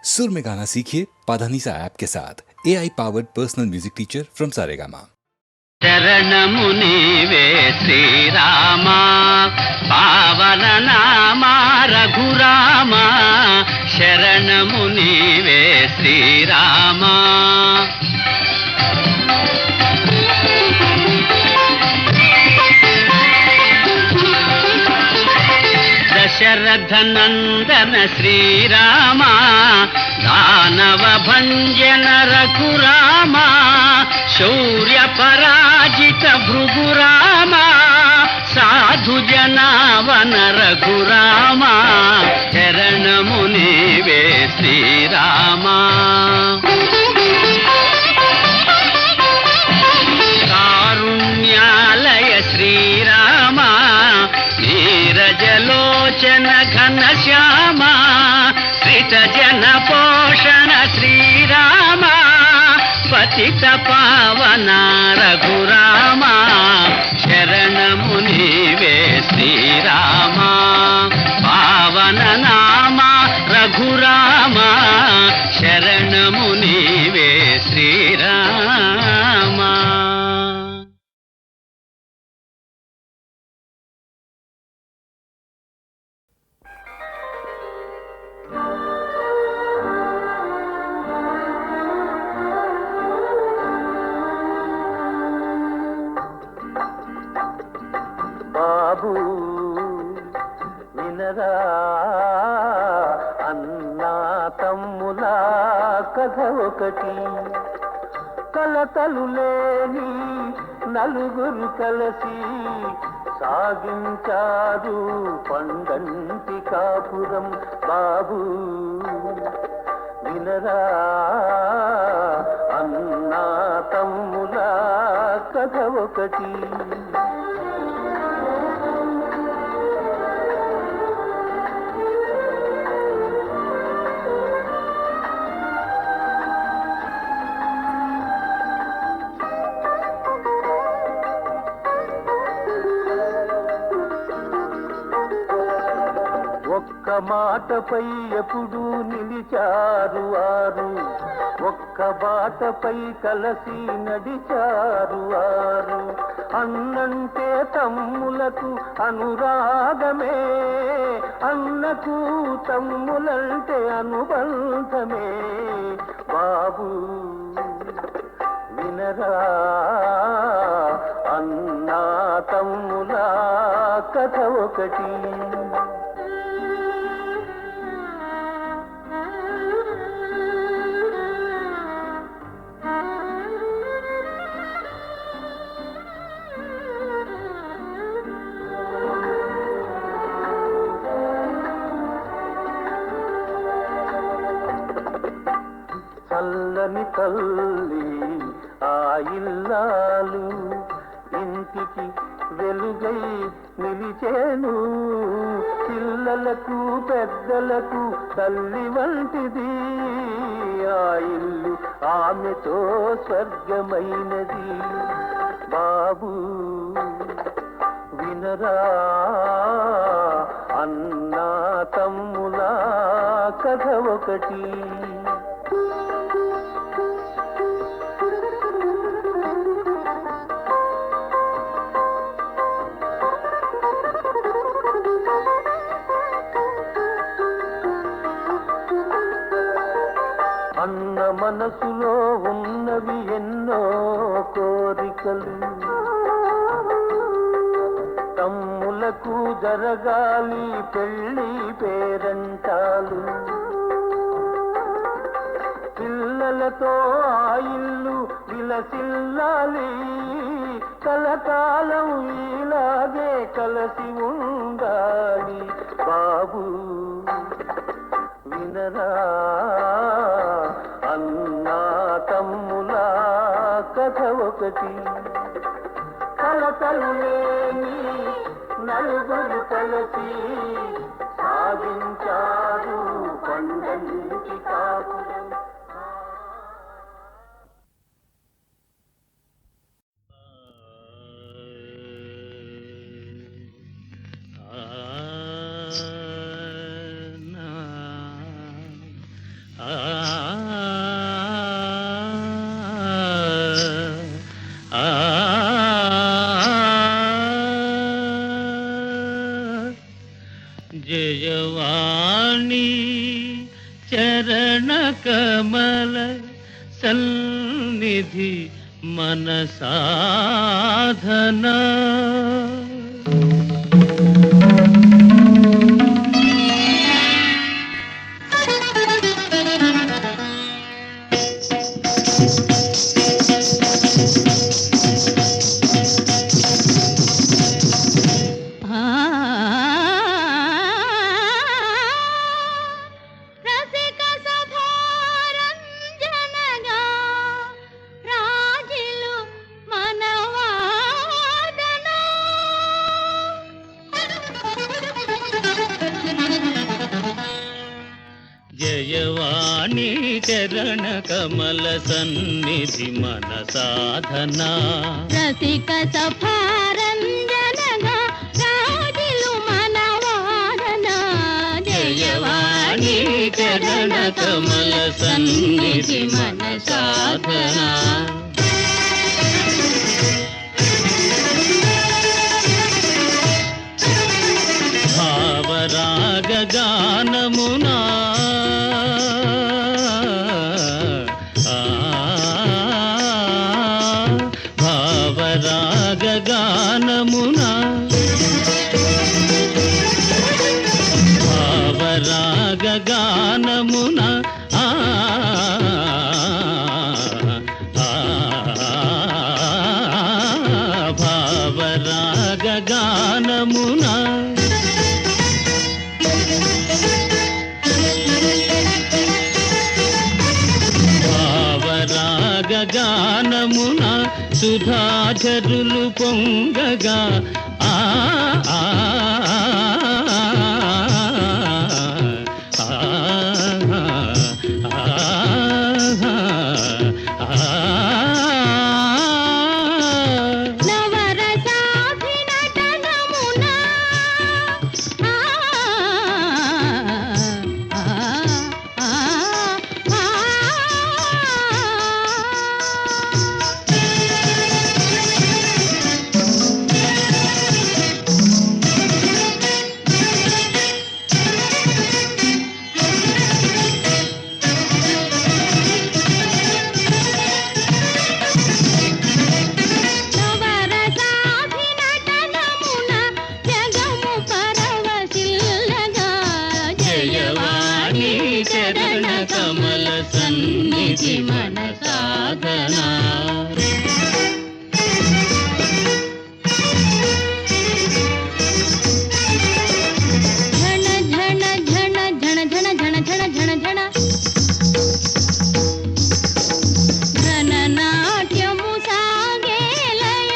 सुर में गाना सीखिए पाधानीसा ऐप के साथ AI powered personal music teacher from Saregama. శరణము నీవే శ్రీరామ పావన నామ రఘురామ శరణము నీవే శ్రీరామ దశరథ నందన శ్రీరామ దానవ భంజన రఘురామ శౌర్య పరాజిత భృగురామ సాధు జనావన రఘురామ శరణము నీవే శ్రీరామ కారుణ్యాలయ శ్రీరామ నీరజలోచన ఘనశ్యామ శ్రిత జన పోషణ శ్రీరామ పతిత పావన రఘురామ శరణము నీవే శ్రీరామ పావన నామ రఘురామ శరణము నీవే శ్రీరామ. బాబు వినరా అన్నా తమ్ముల కథ ఒకటి, కలతలు లేని నలుగురు కలిసి సాగించారు పండంటి కాపురం. బాబు వినరా అన్నా తమ్ముల కథ ఒకటి. ఒక్క మాటపై ఎప్పుడు నిలిచారు వారు, ఒక్క బాటపై కలసి నడిచారు వారు. అన్నంటే తమ్ములకు అనురాగమే, అన్నకు తమ్ములంటే అనుబంధమే. బాబు వినరా అన్నా తమ్ముల కథ ఒకటి. చల్లని తల్లి ఆ ఇల్లాలు ఇంటికి వెలుగై నిలిచేను, పిల్లలకు పెద్దలకు తల్లి వంటిది. ఆ ఇల్లు ఆమెతో స్వర్గమైనది. బాబు వినరా అన్నా తమ్ముల కథ ఒకటి. అన్న మనసులో ఉన్నవి ఎన్నో కోరికలు, తమ్ములకు జరగాలి పెళ్ళి పేరంటాలు. పిల్లలతో ఆ ఇల్లు విలసిల్లాలి, కలకాలం ఇలాగే కలసి ఉండాలి. బాబు వినరా అన్నా తమ్ముల కథ ఒకటి. కలతలు లేని నలుగురు కలిసి సాగించారు పండంటి కాపురం. ఆ ఆ జయవాణి చరణ కమల సన్నిధి మన సాధన. రసిక సభారంజనగా రాజిలు మనవాదన. జయవాణి చరణ కమల సన్నిధి మన సాధన. రసిక సభారంజనగా రాజిలు మనవాదన. జయవాణి చరణ కమల సన్నిధి మన సాధన. భావరాగ గానమునా భావరాగ గానమునా భావరాగ గానమునా భావరాగ గానమునా భావరాగ గానమున సుధాచరులు పొంగగా ఆ ఆ నవరసాభినటనమున నవరసాభినటనమున జగము పరవశిల్లగా. జయవాణి చరణ కమల సన్నిధి మన సాధన. ఝణ ఝణ ఝణ ఝణ ఝణ ఝణ ఝణ ఝణ ఝణ ఘననాట్యము సాగేలయ.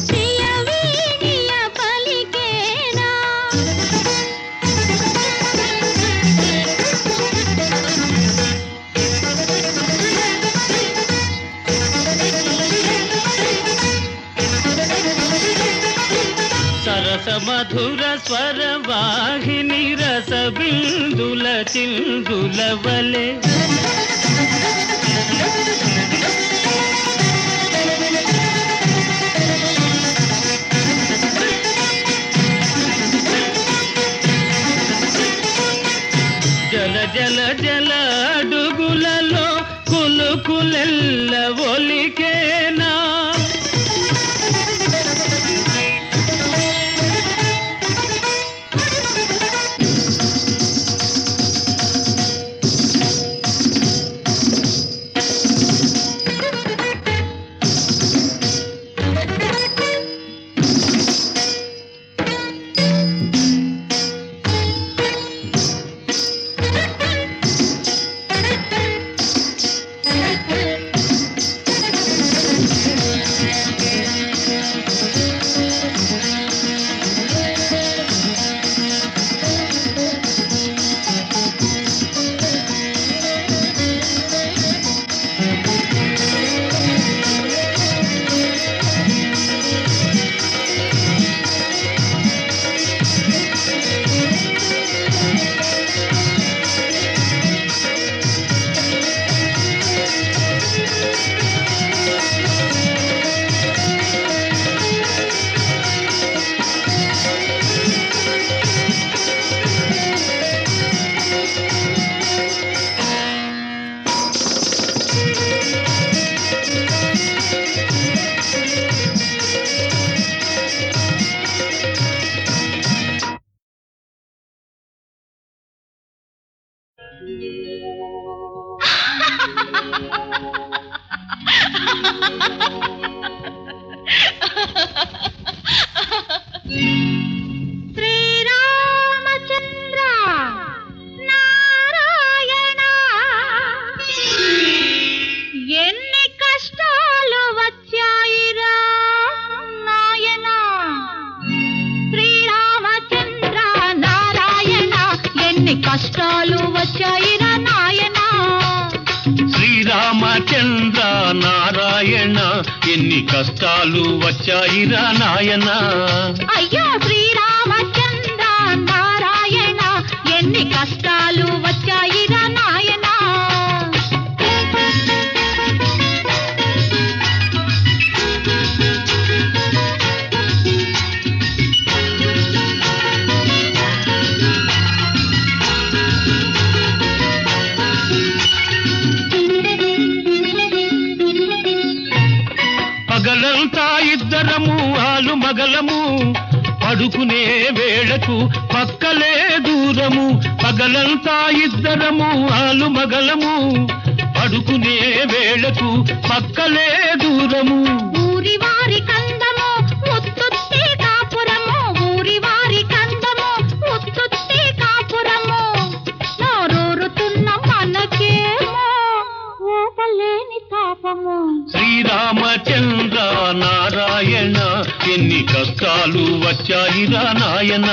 ప్రియ వీణియ పలికేనా. సరస మధుర స్వర వాహిని రస బిందుల చిందుల వలె జల జల జల అడుగులలో కులుకులెల్ల ఒలికేనా. ఎన్ని కష్టాలు వచ్చాయిరా నాయనా. శ్రీరామచంద్ర నారాయణ ఎన్ని కష్టాలు వచ్చాయిరా నాయన. అయ్యో శ్రీరామచంద్ర నారాయణ ఎన్ని కష్టాలు వచ్చాయిరా నాయనా. పగలంతా ఇద్దరము ఆలు మగలము పడుకునే వేళకు పక్కలే దూరము. పగలంతా ఇద్దరము ఆలు మగలము పడుకునే వేళకు పక్కలే దూరము. ఊరి వారి కందము ముత్తుత్తి కాపురము, ఊరి వారి కందము ముత్తుత్తి కాపురము. నోరూరుతున్న మనకేమో ఊపలేని తాపము. శ్రీరామచంద్ర నారాయణ ఎన్ని కష్టాలు వచ్చాయిరా నాయన.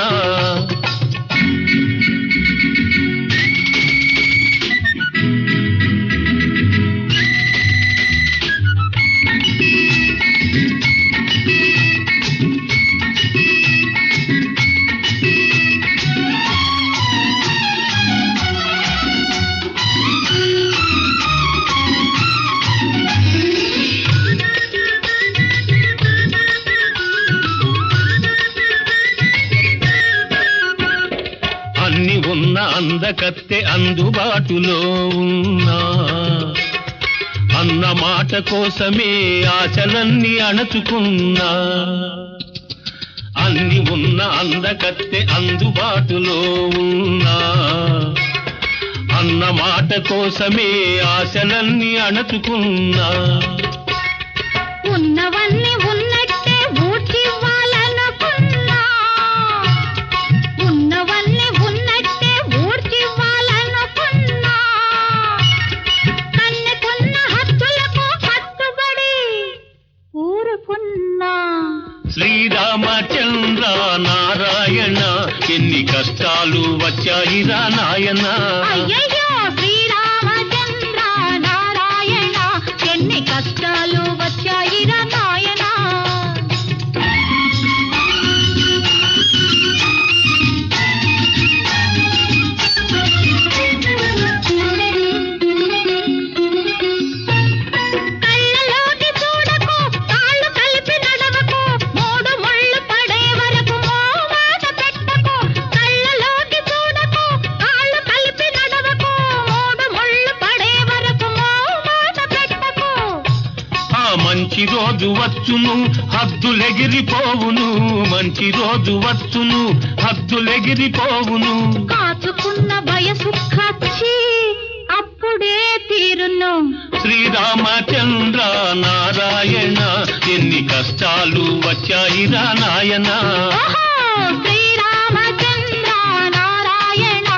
అన్ని ఉన్న అందకత్తె అందుబాటులో ఉన్నా అన్న మాట కోసమే ఆశలన్నీ అణచుకున్నా. అన్ని ఉన్న అందకత్తె అందుబాటులో ఉన్నా అన్న మాట కోసమే ఆశలన్నీ అణచుకున్నా. ఉన్నవన్నీ ఉన్నట్టే ఊడ్చివ్వాలనుకున్నా, ఉన్నవన్నీ ఉన్నట్టే ఊడ్చివ్వాలనుకున్నా. కన్నెకున్న హద్దులకు కట్టుబడి ఊరుకున్నా. శ్రీరామచంద్ర నారాయణ ఎన్ని కష్టాలు వచ్చాయిరా నాయన. అయ్యయ్యో శ్రీరామచంద్ర నారాయణ ఎన్ని కష్టాలు వచ్చాయిరా నాయనా. కళ్ళలోకి చూడకు కాళ్ళు కలిపి నడవకు, మూడు ముళ్ళు పడే వరకు మోమాట పెట్టకు. కళ్ళలోకి చూడకు కాళ్ళు కలిపి నడవకు, మూడు ముళ్ళు పడే వరకు మోమాట పెట్టకు. ఆ మంచి రోజు వచ్చును హద్దులెగిరిపోవును, మంచి రోజు వచ్చును హద్దులెగిరిపోవును. కాచుకున్న వయసు ఖర్చి అప్పుడే తీరును. శ్రీరామచంద్ర నారాయణ ఎన్ని కష్టాలు వచ్చాయిరా నాయన. ఓహో శ్రీరామచంద్ర నారాయణ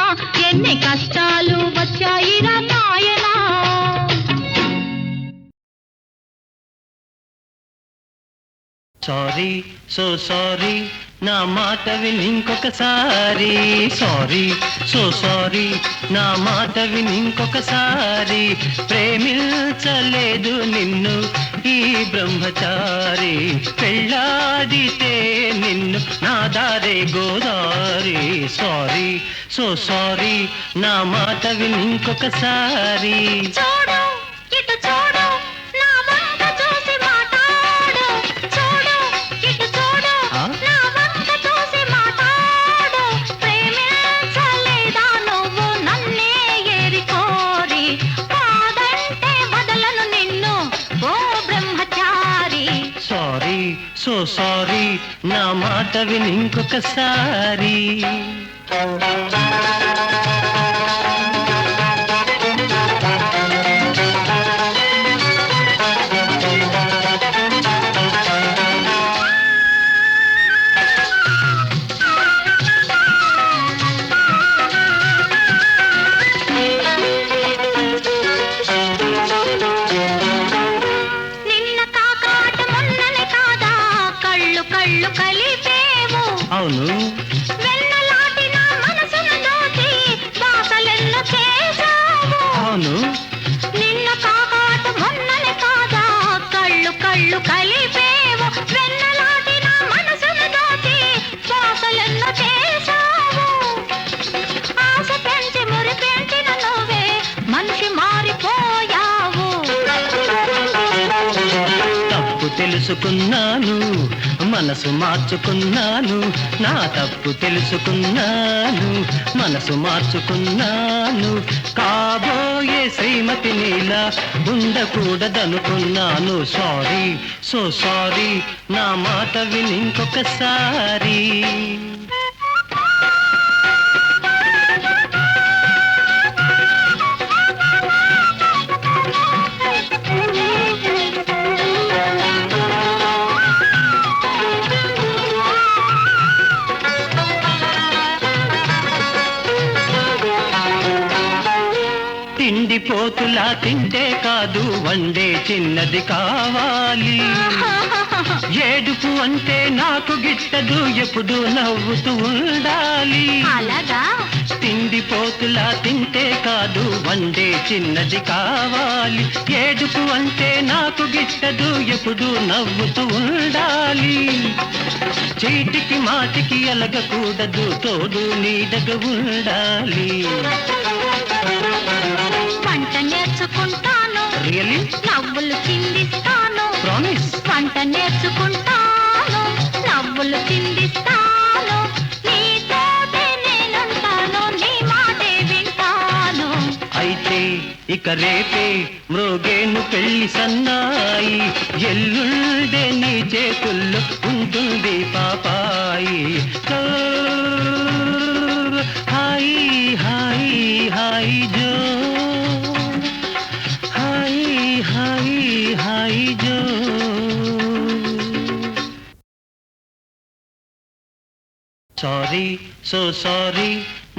ఎన్ని కష్టాలు వచ్చాయిరా నాయనా. సారీ సో సారీ నా మాట విని ఇంకొకసారి. సారీ సో సారీ నా మాట విని ఇంకొకసారి. ప్రేమించలేదు నిన్ను ఈ బ్రహ్మచారి, పెళ్ళాడితే నిన్ను నా దారే గోదారి. సారీ సో సారీ నా మాట విని ఇంకొకసారి. చూడు ఇటు చూడు నా వంక చూసి మాట్లాడు, చూడు ఇటు చూడు నా వంక చూసి మాట్లాడు. ప్రేమించలేదా నువ్వు నన్నే ఏరికోరి, కాదంటే వదలను నిన్ను ఓ బ్రహ్మచారి. సారీ సో సారీ నా మాట విని ఇంకొకసారి. నిన్న కాకాట మొన్ననే కాదా కళ్ళు కళ్ళు కలిపేవు. అవును వెన్నలాటి నా మనసును దోచి కళ్ళు కలిపేవు వెన్నలాంటి నా మనసును దోచి శ్వాసలెన్నో చేశావు ఆశ పెంచి మురి పెంచిన నువ్వే మనిషి మారిపోయావు తప్పు తెలుసుకున్నాను మనసు మార్చుకున్నాను నా తప్పు తెలుసుకున్నాను మనసు మార్చుకున్నాను కాబోయే శ్రీమతి నీలా ఉండకూడదనుకున్నాను సారీ సో సారీ నా మాట విని ఇంకొకసారి తిండిపోతులా తింటే కాదు వండే చిన్నది కావాలి ఏడుపు అంటే నాకు గిట్టదు ఎప్పుడు నవ్వుతూ ఉండాలి అలాగా తిండిపోతులా తింటే కాదు వండే చిన్నది కావాలి ఏడుపు అంటే నాకు గిట్టదు ఎప్పుడు నవ్వుతూ ఉండాలి చీటికి మాటికి అలగకూడదు తోడు నీడగా ఉండాలి వంట నేర్చుకుంటాను రియలీ నవ్వులు చిందిస్తాను ప్రామిస్ వంట నేర్చుకుంటాను నవ్వులు చిందిస్తాను నీతోటే నేనుంటాను నీ మాటే వింటాను అయితే ఇక రేపే మ్రోగేను పెళ్లి సన్నాయి ఎల్లుండే నీ చేతుల్లో ఉంటుంది పాపాయి హాయి హాయి హాయి జో హాయి హాయి హాయి జో సారీ సో సారీ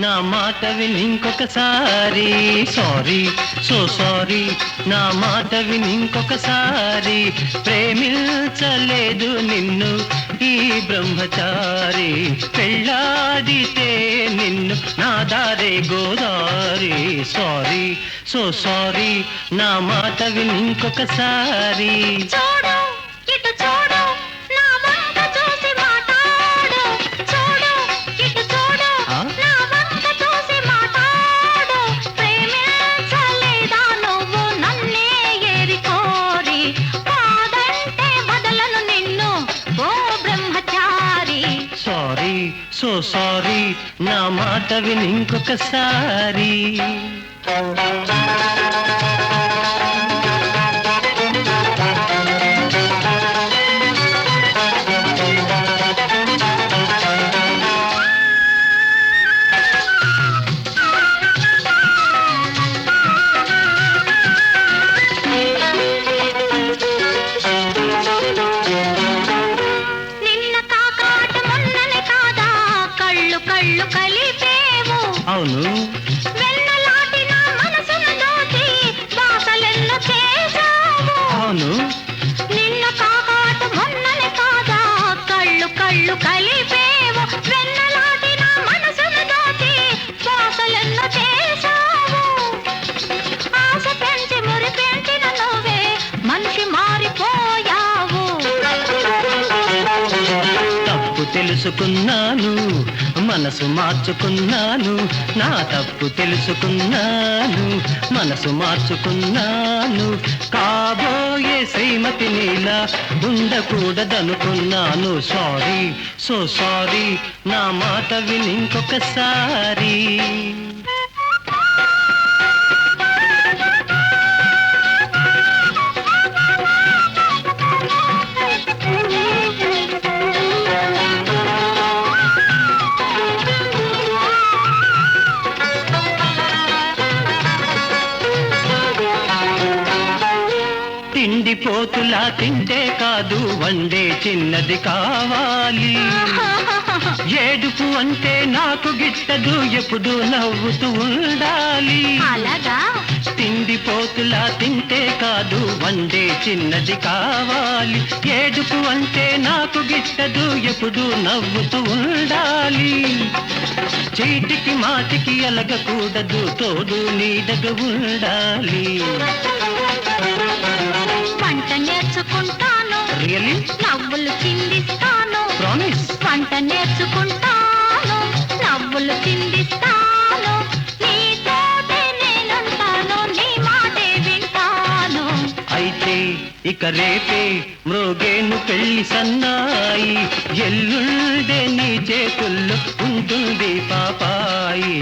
నా మాట విని ఇంకొకసారి సారీ సో సారీ నా మాట విని ఇంకొకసారి ప్రేమించలేదు నిన్ను ఈ బ్రహ్మచారి పెళ్ళాడితే నిన్ను నా దారే గోదారి సారీ సో సారీ నా మాట విని ఇంకొకసారి చూడు ఇటు చూడు నా వంక చూసి మాట్లాడు చూడు ఇటు చూడు ఆ? నా వంక చూసి మాట్లాడు ప్రేమించలేదా నువ్వు నన్నే ఏరి కోరి కాదంటే వదలను నిన్ను ఓ బ్రహ్మచారి సారీ సో సారీ నా మాట విని ఇంకొకసారి నిన్న కాకాట మొన్ననే కాదా కళ్ళు కళ్ళు కలిపేవు అవును వెన్నలాంటి నా మనసును దోచి బాసలెన్నో చేశావు అవును నిన్న కాకాట మొన్ననే కాదా కళ్ళు కళ్ళు కలిపేవు వెన్నలాంటి నా మనసును దోచి బాసలెన్నో చేశావు ఆశ పెంచి మురి పెంచిన నువ్వే మనిషి మారిపోయావు తప్పు తెలుసుకున్నాను మనసు మార్చుకున్నాను నా తప్పు తెలుసుకున్నాను మనసు మార్చుకున్నాను కాబోయే శ్రీమతి నీలా ఉండకూడదనుకున్నాను సారీ సో సారీ నా మాట విని ఇంకొకసారి తిండిపోతులా తింటే కాదు వండే చిన్నది కావాలి ఏడుపు అంటే నాకు గిట్టదు ఎప్పుడు నవ్వుతూ ఉండాలి అలాగా తిండిపోతులా తింటే కాదు వండే చిన్నది కావాలి ఏడుపు అంటే నాకు గిట్టదు ఎప్పుడు నవ్వుతూ ఉండాలి చీటికి మాటికి అలగకూడదు తోడు నీడగా ఉండాలి వంట నేర్చుకుంటాను రియల్లీ నవ్వులు చిందిస్తాను ప్రామిస్ వంట నేర్చుకుంటాను నవ్వులు చిందిస్తాను నీతోటే నేనుంటాను నీ మాటే వింటాను అయితే ఇక రేపే మృగేను పెళ్లి సన్నాయి ఎల్లుండే నీ చేతుల్లో ఉంటుంది పాపాయి